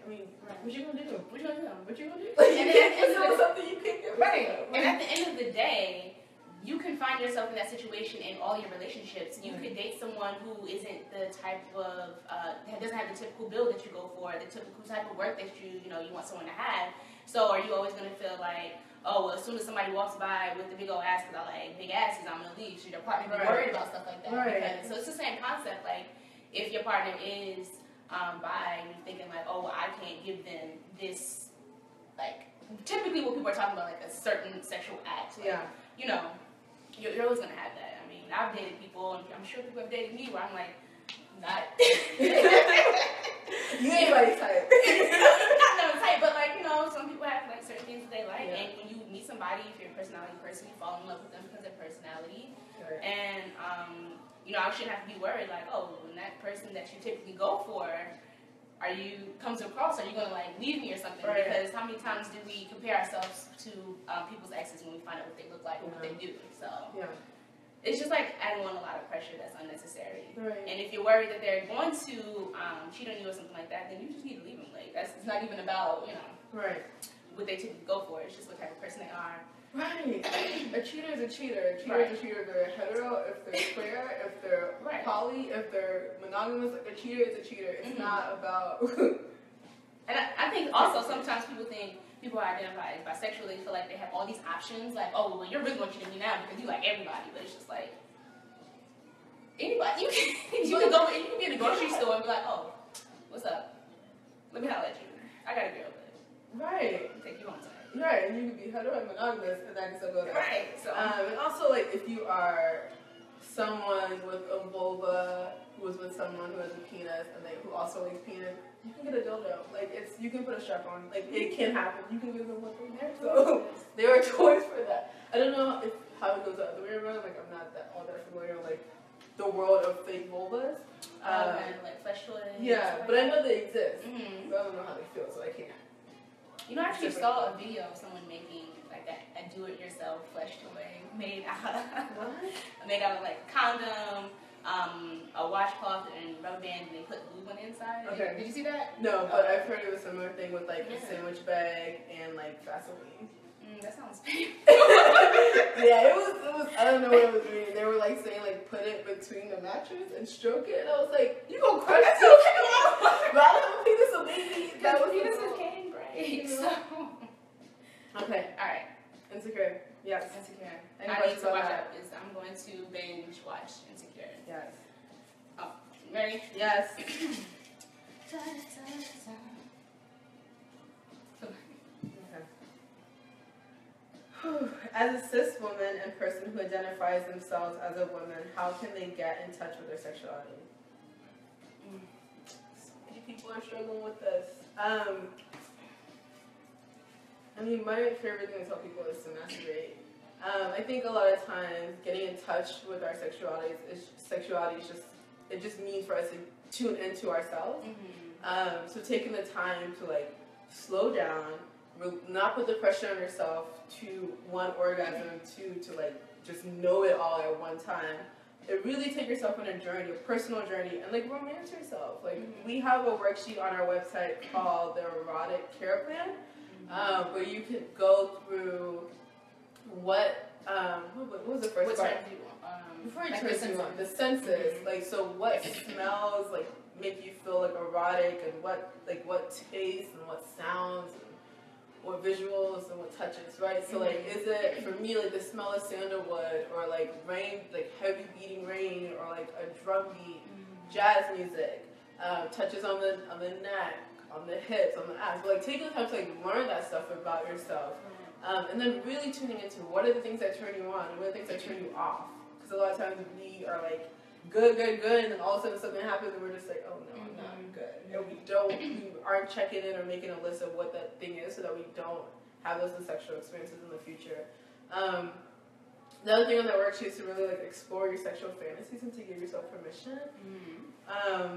mean, what you gonna do? What you gonna do? What you gonna do? Like, you can't control something you can't get right. And at the end of the day, you can find yourself in that situation in all your relationships. You could date someone who isn't the type of, doesn't have the typical build that you go for, the typical type of work that you want someone to have. So are you always going to feel like, oh, well, as soon as somebody walks by with the big old ass, because I like big asses, I'm going to leave. Should your partner be worried about stuff like that? Right. Because, so it's the same concept. Like, if your partner is bi, you're thinking like, oh, well, I can't give them this, like, typically what people are talking about, like a certain sexual act. Like, you know, you're always going to have that. I mean, I've dated people, and I'm sure people have dated me where I'm like, not. You ain't like type. Not no type, but like, you know, some people have like certain things that they like, and when you meet somebody, if you're a personality person, you fall in love with them because of their personality. Right. And, you know, I shouldn't have to be worried like, oh, when that person that you typically go for, comes across, are you going to like leave me or something? Right. Because how many times do we compare ourselves to people's exes when we find out what they look like and what they do? So it's just like adding on a lot of pressure that's unnecessary. Right. And if you're worried that they're going to cheat on you or something like that, then you just need to leave them. Like it's not even about what they typically go for. It's just what type of person they are. Right. A cheater is a cheater. A cheater is a cheater. If they're hetero, if they're queer, if they're poly, if they're monogamous, like a cheater is a cheater. It's not about. And I think also sometimes people are identified as bisexual, they feel like they have all these options, like, oh, well, you're really what you to me now because you like everybody, but it's just like, anybody, you can be in the grocery store and be like, oh, what's up? Let me holler at you. I got a girl, but take you home tonight. Right, and you could be hetero and monogamous, and I can still go there. Right, so. And also, like, if you are someone with a vulva who was with someone who has a penis and who also likes penis, you can get a dildo. Like, you can put a strap on. Like, it can happen. You can give them one thing there. So, there are toys for that. I don't know how it goes the other way around. Like, I'm not all that familiar with, like, the world of fake vulvas. Like flesh toys. Yeah, but I know they exist. But I don't know how they feel, so I can't. You know, I actually saw a video of someone making, like, a do-it-yourself flesh toy made out of, like, condom, a washcloth and rubber band, and they put glue on the inside. Okay. Did you see that? No, but I've heard it was a similar thing with like a sandwich bag and like Vaseline. That sounds painful. Yeah, it was. I don't know what it was reading. They were like saying like put it between the mattress and stroke it, and I was like, you gonna crush it? But I don't think this will be. That was penises can break. So. Okay. All right. Insecure. Yes. Insecure. I need to watch that. I'm going to binge watch Insecure. Yes. Oh, ready? Yes. Okay. As a cis woman and person who identifies themselves as a woman, how can they get in touch with their sexuality? So many people are struggling with this. I mean, my favorite thing to tell people is to masturbate. I think a lot of times getting in touch with our sexuality it just means for us to tune into ourselves. So taking the time to like slow down, not put the pressure on yourself to one orgasm, to like just know it all at one time. It really take yourself on a journey, a personal journey, and like romance yourself. Like we have a worksheet on our website called the Erotic Care Plan, where you can go through what was the first part? Before you turn you on, the senses. Like, so what smells like make you feel like erotic, and what tastes and what sounds and what visuals and what touches, right? So like, is it for me like the smell of sandalwood, or like rain, like heavy beating rain, or like a drum beat, jazz music, touches on the neck, on the hips, on the ass. But like taking the time to like learn that stuff about yourself. And then really tuning into what are the things that turn you on and what are the things that turn you off. Because a lot of times we are like, good, and then all of a sudden something happens and we're just like, oh no, I'm not good. And we aren't checking in or making a list of what that thing is so that we don't have those sexual experiences in the future. The other thing on that worksheet is to really like explore your sexual fantasies and to give yourself permission.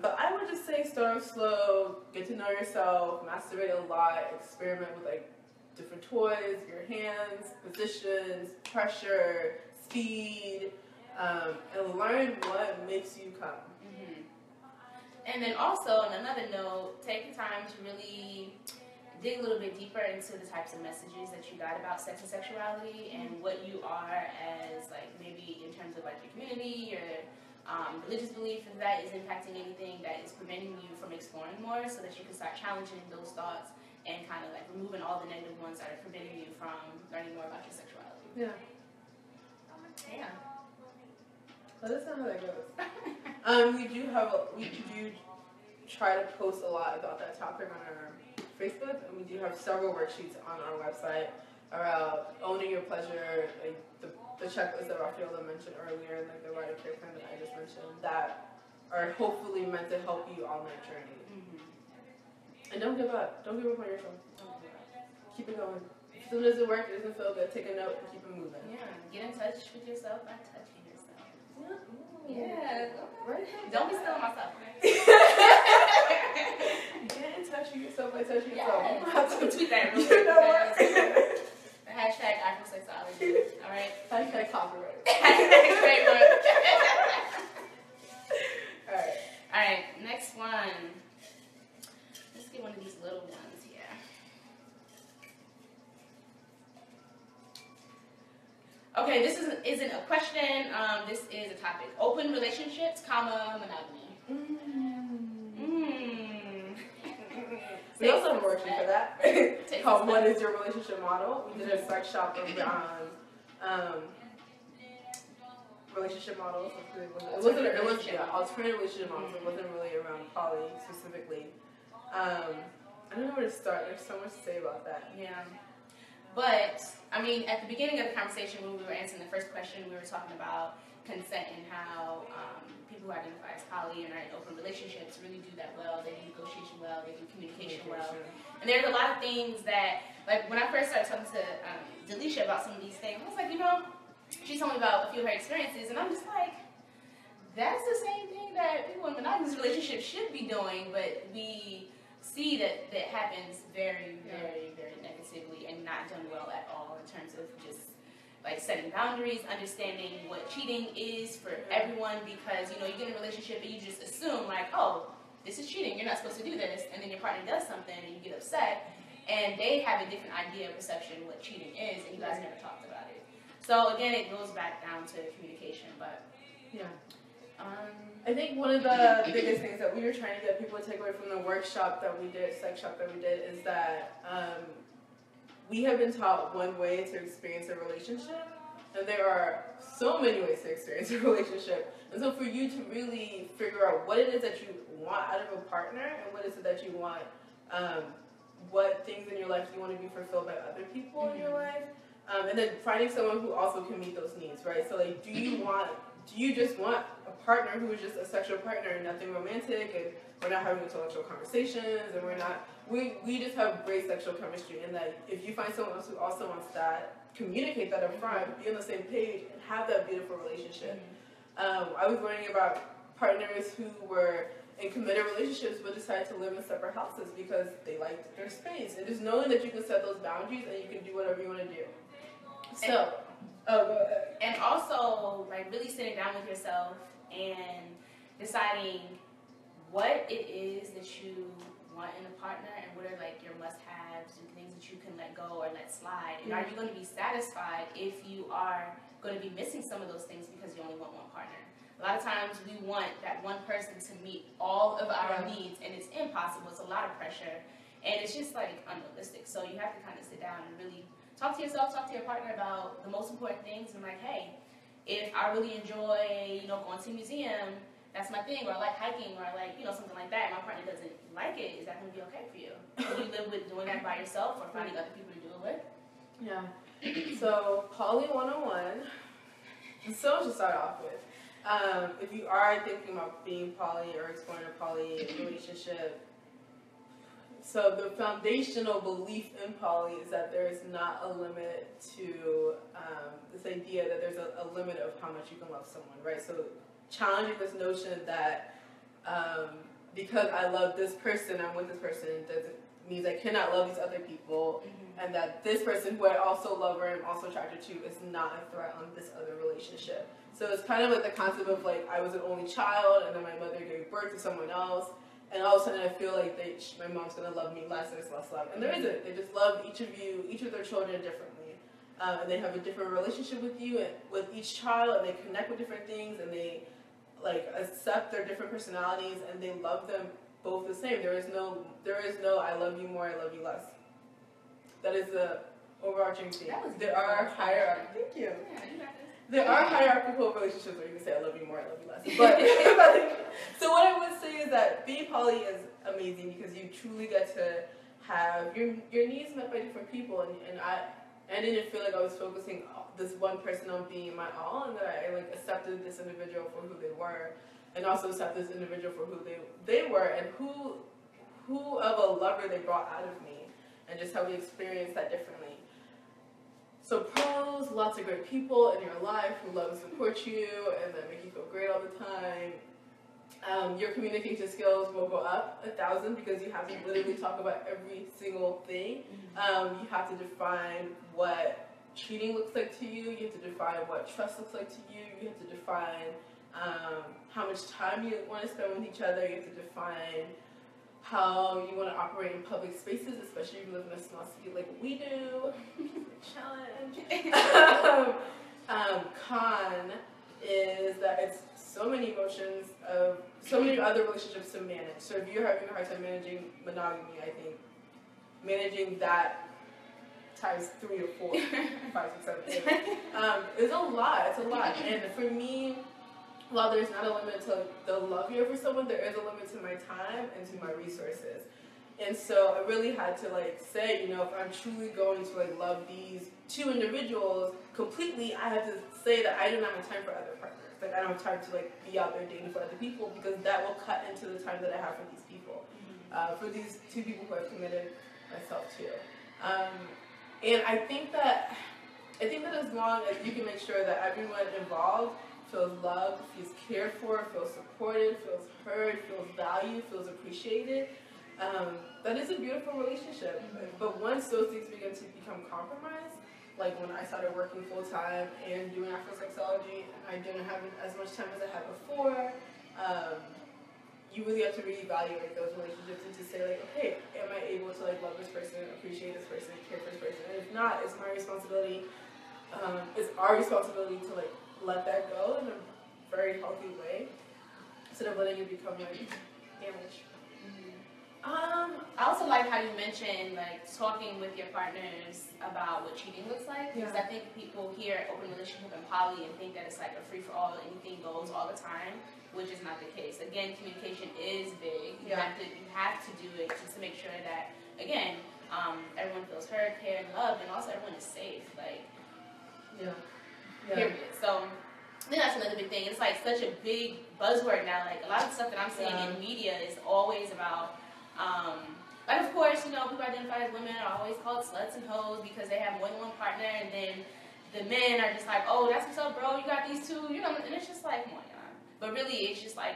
But I would just say start slow, get to know yourself, masturbate a lot, experiment with like different toys, your hands, positions, pressure, speed, and learn what makes you come. And then also, on another note, take the time to really dig a little bit deeper into the types of messages that you got about sex and sexuality and what you are as, like, maybe in terms of like your community, your religious belief, if that is impacting anything that is preventing you from exploring more, so that you can start challenging those thoughts and kind of like removing all the negative ones that are preventing you from learning more about your sexuality. Yeah. Yeah. Well, that's not how that goes. We do try to post a lot about that topic on our Facebook, and we do have several worksheets on our website around owning your pleasure, like the checklist that Rafaela mentioned earlier, and like the Right of Care plan that I just mentioned, that are hopefully meant to help you on that journey. Mm-hmm. And don't give up. Don't give up on yourself. Keep it going. If something doesn't work, it doesn't feel good, take a note and keep it moving. Yeah. Get in touch with yourself by touching yourself. Yeah. Right. Don't be stealing my stuff. Get in touch with yourself by touching Yeah. yourself. You have to tweet that real You quick. know what? The hashtag Afrosexology. All right. Hashtag copyright. Hashtag trademark. Alright. All right. Next one. Let's get one of these little ones here. Okay, this isn't a question. This is a topic. Open relationships, monogamy. We also have a worksheet for that. Called What is Your Relationship Model? We did a sex shop around relationship models. It wasn't alternative relationship models. It wasn't really around poly specifically. I don't know where to start. There's so much to say about that. Yeah. But, I mean, at the beginning of the conversation when we were answering the first question, we were talking about consent and how people who identify as poly and are in open relationships really do that well. They do negotiation well, they do communication well. And there's a lot of things that, like, when I first started talking to Delisha about some of these things, I was like, you know, she told me about a few of her experiences, and I'm just like, that's the same thing that people in monogamous relationships should be doing, but we see that that happens very, very, very negatively and not done well at all in terms of just like setting boundaries, understanding what cheating is for everyone, because you know you get in a relationship and you just assume like, oh, this is cheating, you're not supposed to do this, and then your partner does something and you get upset and they have a different idea or perception what cheating is, and you guys never talked about it. So again, it goes back down to communication, but yeah. I think one of the biggest things that we were trying to get people to take away from the workshop that we did, sex shop that we did, is that we have been taught one way to experience a relationship, and there are so many ways to experience a relationship. And so for you to really figure out what it is that you want out of a partner, and what is it that you want, what things in your life you want to be fulfilled by other people in your life, and then finding someone who also can meet those needs, right? So like, do you just want a partner who is just a sexual partner and nothing romantic, and we're not having intellectual conversations, and we just have great sexual chemistry, and that if you find someone else who also wants that, communicate that up front, be on the same page, and have that beautiful relationship. I was learning about partners who were in committed relationships but decided to live in separate houses because they liked their space, and just knowing that you can set those boundaries and you can do whatever you want to do. So, and also, like, really sitting down with yourself and deciding what it is that you want in a partner, and what are, like, your must-haves and things that you can let go or let slide. And are you going to be satisfied if you are going to be missing some of those things because you only want one partner? A lot of times we want that one person to meet all of our needs, and it's impossible. It's a lot of pressure, and it's just, like, unrealistic. So you have to kind of sit down and really talk to yourself, talk to your partner about the most important things, and like, hey, if I really enjoy, you know, going to a museum, that's my thing, or I like hiking, or I like, you know, something like that, and my partner doesn't like it, is that going to be okay for you? Can you live with doing that by yourself, or finding other people to do it with? Yeah. So, Poly 101, so to start off with, if you are thinking about being poly or exploring a poly relationship, so the foundational belief in poly is that there is not a limit to this idea that there's a limit of how much you can love someone, right? So challenging this notion that because I love this person, I'm with this person, means I cannot love these other people, and that this person who I also love or am also attracted to is not a threat on this other relationship. So it's kind of like the concept of like, I was an only child and then my mother gave birth to someone else, and all of a sudden I feel like my mom's gonna love me less, there's less love, and there isn't. They just love each of their children differently, and they have a different relationship with you and with each child, and they connect with different things, and they like accept their different personalities, and they love them both the same. There is no I love you more, I love you less. That is the overarching theme. There are hierarchical. Thank you. Yeah, you got this. There are hierarchical relationships where you can say I love you more, I love you less. But so what I would say is that being poly is amazing because you truly get to have your needs met by different people, and I didn't feel like I was focusing this one person on being my all, and that I like accepted this individual for who they were, and also accept this individual for who they were, and who of a lover they brought out of me, and just how we experienced that differently. So pros, lots of great people in your life who love and support you, and that make you feel great all the time. Your communication skills will go up 1,000 because you have to literally talk about every single thing. You have to define what cheating looks like to you. You have to define what trust looks like to you. You have to define how much time you want to spend with each other. You have to define how you want to operate in public spaces, especially if you live in a small city like we do. Challenge. Con is that it's so many emotions of so many other relationships to manage. So if you're having a hard time managing monogamy, I think managing that times 3 or 4, 5, 6, 7, 8 is a lot. It's a lot. And for me, while there's not a limit to the love you have for someone, there is a limit to my time and to my resources. And so I really had to like say, you know, if I'm truly going to like love these 2 individuals completely, I have to say that I do not have time for other partners. Like I don't have time to like be out there dating for other people because that will cut into the time that I have for these people, for these 2 people who I've committed myself to. And I think that as long as you can make sure that everyone involved feels loved, feels cared for, feels supported, feels heard, feels valued, feels appreciated, that is a beautiful relationship. But once those things begin to become compromised, like when I started working full-time and doing Afrosexology, and I didn't have as much time as I had before, you really have to reevaluate those relationships and to say like, okay, am I able to like love this person, appreciate this person, care for this person? And if not, it's my responsibility, it's our responsibility to like let that go in a very healthy way instead of letting it become like damage. I also like how you mentioned like talking with your partners about what cheating looks like, because I think people hear open relationship and poly and think that it's like a free for all, anything goes all the time, which is not the case. Again, communication is big. You have to do it just to make sure that again, everyone feels heard, cared, and loved, and also everyone is safe. Like period. So I think that's another big thing. It's like such a big buzzword now. Like a lot of stuff that I'm seeing in media is always about like of course, you know, people identify as women are always called sluts and hoes because they have more than one partner, and then the men are just like, oh, that's what's up, bro, you got these 2, you know, and it's just like, come on, but really it's just like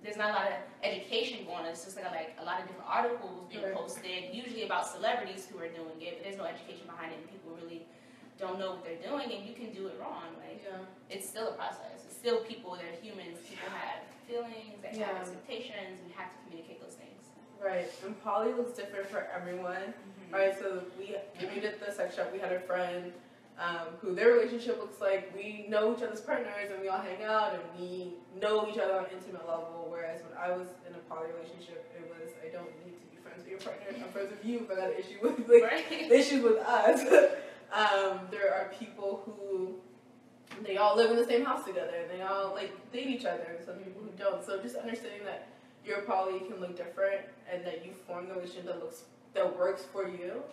there's not a lot of education going on. It's just like a lot of different articles being posted, usually about celebrities who are doing it, but there's no education behind it, and people really don't know what they're doing, and you can do it wrong. Like it's still a process. It's still people. They're humans. People have feelings. They have expectations. We have to communicate those things. Right. And poly looks different for everyone. Right. So when we did the sex shop, we had a friend who their relationship looks like we know each other's partners and we all hang out and we know each other on an intimate level. Whereas when I was in a poly relationship, it was I don't need to be friends with your partner. I'm friends with you, but I got an issue with issues with us. There are people who they all live in the same house together and they all like date each other, and some people who don't. So just understanding that your poly can look different and that you form the relationship that works for you.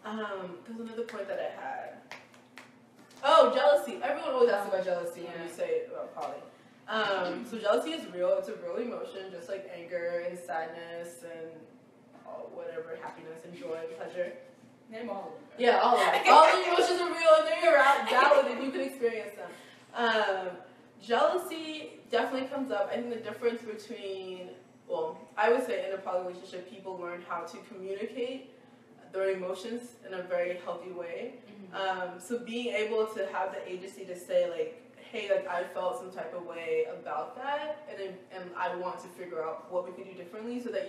There's another point that I had. Oh, jealousy. Everyone always asks about jealousy when you say about poly. So jealousy is real. It's a real emotion, just like anger and sadness and whatever, happiness and joy and pleasure. Name all of them. Yeah, all of them. All the emotions are real and they're valid and you can experience them. Jealousy definitely comes up. I think the difference between, well, I would say in a poly relationship, people learn how to communicate their emotions in a very healthy way. So being able to have the agency to say like, hey, like I felt some type of way about that, and I want to figure out what we could do differently so that